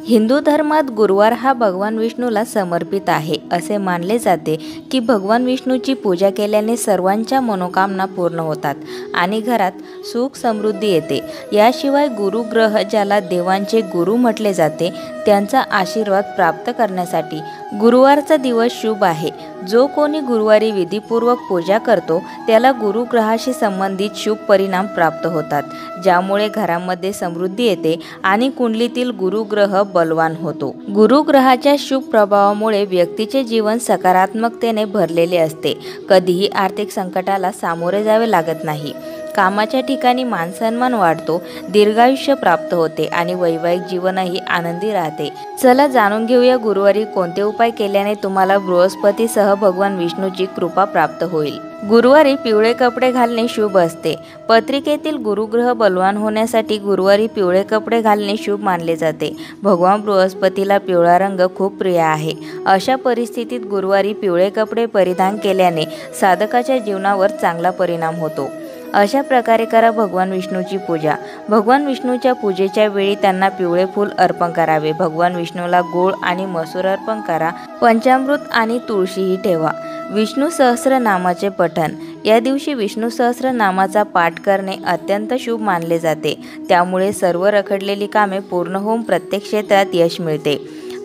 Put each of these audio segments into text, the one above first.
हिंदू धर्मात गुरुवार हा भगवान विष्णूला समर्पित आहे। असे मानले जाते की भगवान विष्णूची पूजा केल्याने सर्वांच्या मनोकामना पूर्ण होतात आणि घरात सुख समृद्धी येते। याशिवाय गुरुग्रह, ज्याला देवांचे गुरु म्हटले जाते, त्यांचा आशीर्वाद प्राप्त करण्यासाठी गुरुवारचा दिवस शुभ आहे। जो कोणी गुरुवारी विधीपूर्वक पूजा करतो त्याला गुरुग्रहाशी संबंधित शुभ परिणाम प्राप्त होतात, ज्यामुळे घरामध्ये समृद्धी येते आणि कुंडलीतील गुरुग्रह बलवान होतो। गुरुग्रहाच्या शुभ प्रभावामुळे व्यक्तीचे जीवन सकारात्मकतेने भरलेले असते। कधीही आर्थिक संकटाला सामोरे जावे लागत नाही। कामाच्या ठिकाणी मानसन्मान वाढतो, दीर्घायुष्य प्राप्त होते आणि वैवाहिक जीवनही आनंदी राहते। चला जाणून घेऊया गुरुवारी कोणते उपाय केल्याने तुम्हाला बृहस्पतीसह भगवान विष्णूची कृपा प्राप्त होईल। गुरुवारी पिवळे कपडे घालणे शुभ असते। पत्रिकेतील गुरुग्रह बलवान होण्यासाठी गुरुवारी पिवळे कपडे घालणे शुभ मानले जाते। भगवान बृहस्पतीला पिवळा रंग खूप प्रिय आहे। अशा परिस्थितीत गुरुवारी पिवळे कपडे परिधान केल्याने साधकाच्या जीवनावर चांगला परिणाम होतो। अशा प्रकारे करा भगवान विष्णूची पूजा। भगवान विष्णूच्या पूजेच्या वेळी त्यांना पिवळे फूल अर्पण करावे। भगवान विष्णूला गूळ आणि मसूर अर्पण करा। पंचामृत आणि तुळशीही ठेवा। विष्णू सहस्रनामाचे पठण। या दिवशी विष्णू सहस्रनामाचा पाठ करणे अत्यंत शुभ मानले जाते। त्यामुळे सर्व रखडलेली कामे पूर्ण होऊन प्रत्येक क्षेत्रात यश मिळते।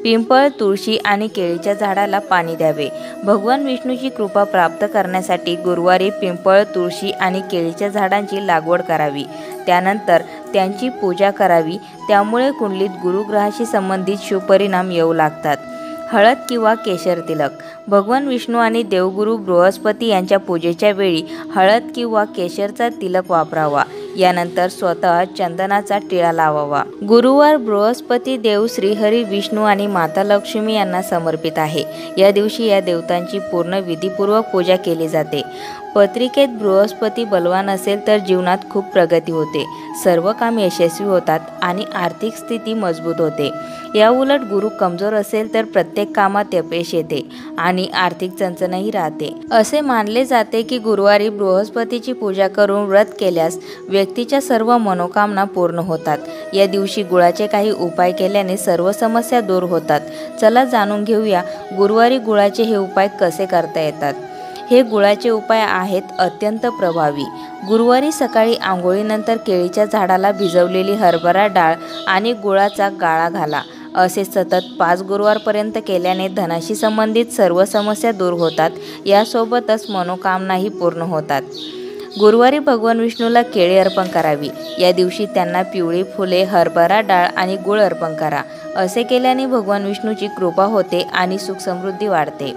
पिंपळ, तुळशी आणि केळीच्या झाडाला पाणी द्यावे। भगवान विष्णूची कृपा प्राप्त करण्यासाठी गुरुवारी पिंपळ, तुळशी आणि केळीच्या झाडांची लागवड करावी। त्यानंतर त्यांची पूजा करावी। त्यामुळे कुंडलीत गुरुग्रहाशी संबंधित शुभ परिणाम येऊ लागतात। हळद किंवा केशर तिलक। भगवान विष्णू आणि देवगुरु बृहस्पती यांच्या पूजेच्या वेळी हळद किंवा केशरचा तिलक वापरावा। यानंतर स्वतः चंदनाचा टिळा लावावा। गुरुवार बृहस्पती देव, श्रीहरी, विष्णू आणि माता लक्ष्मी यांना समर्पित आहे। या दिवशी या देवतांची पूर्ण विधीपूर्वक पूजा केली जाते। पत्रिकेत बृहस्पती बलवान असेल तर जीवनात खूप प्रगती होते, सर्व कामे यशस्वी होतात आणि आर्थिक स्थिती मजबूत होते। या उलट गुरु कमजोर असेल तर प्रत्येक कामात अपयश येते आणि आर्थिक चणचणही राहते। असे मानले जाते की गुरुवारी बृहस्पतीची पूजा करून व्रत केल्यास व्यक्तीच्या सर्व मनोकामना पूर्ण होतात। या दिवशी गुळाचे काही उपाय केल्याने सर्व समस्या दूर होतात। चला जाणून घेऊया गुरुवारी गुळाचे हे उपाय कसे करता येतात। हे गुळाचे उपाय आहेत अत्यंत प्रभावी। गुरुवारी सकाळी आंघोळीनंतर केळीच्या झाडाला भिजवलेली हरभरा डाळ आणि गुळाचा गाळा घाला। असे सतत 5 गुरुवारपर्यंत केल्याने धनाशी संबंधित सर्व समस्या दूर होतात। यासोबतच मनोकामनाही पूर्ण होतात। गुरुवारी भगवान विष्णूला केळी अर्पण करावी। या दिवशी त्यांना पिवळी फुले, हरभरा डाळ आणि गुळ अर्पण करा। असे केल्याने भगवान विष्णूची कृपा होते आणि सुख समृद्धी वाढते।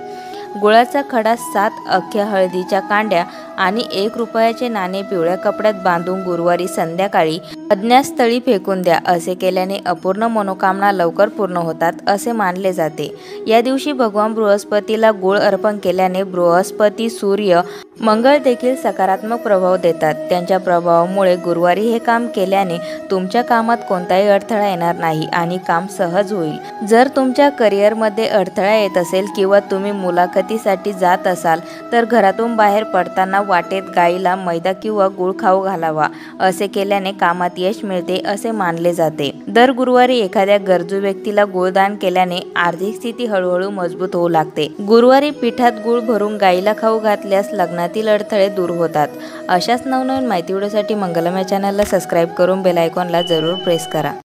गुळाचा खडा, 7 अख्ख्या हळदीच्या कांड्या आणि 1 रुपयाचे नाणे पिवळ्या कपड्यात बांधून गुरुवारी संध्याकाळी अज्ञात स्थळी फेकून द्या। असे केल्याने अपूर्ण मनोकामना लवकर पूर्ण होतात असे मानले जाते। या दिवशी भगवान बृहस्पतीला गुळ अर्पण केल्याने बृहस्पती, सूर्य, मंगळ देखील सकारात्मक प्रभाव देतात। त्यांच्या प्रभावामुळे गुरुवारी हे काम केल्याने तुमच्या कामात कोणताही अडथळा येणार नाही आणि काम सहज होईल। जर तुमच्या करिअरमध्ये अडथळा येत असेल किंवा तुम्ही मुलाखतीसाठी जात असाल तर घरातून बाहेर पडताना वाटेत गाईला मैदा किंवा गुळ खाऊ घालावा। असे केल्याने कामात यश मिळते असे मानले जाते। दर गुरुवारी एखाद्या गरजू व्यक्तीला गुळदान केल्याने आर्थिक स्थिती हळूहळू मजबूत होऊ लागते। गुरुवारी पिठात गुळ भरून गाईला खाऊ घातल्यास लग्नातील अडथळे दूर होतात। अशाच नवनवीन माहिती व्हिडिओसाठी मंगलम या चॅनलला सबस्क्राईब करून बेल आयकॉनला जरूर प्रेस करा।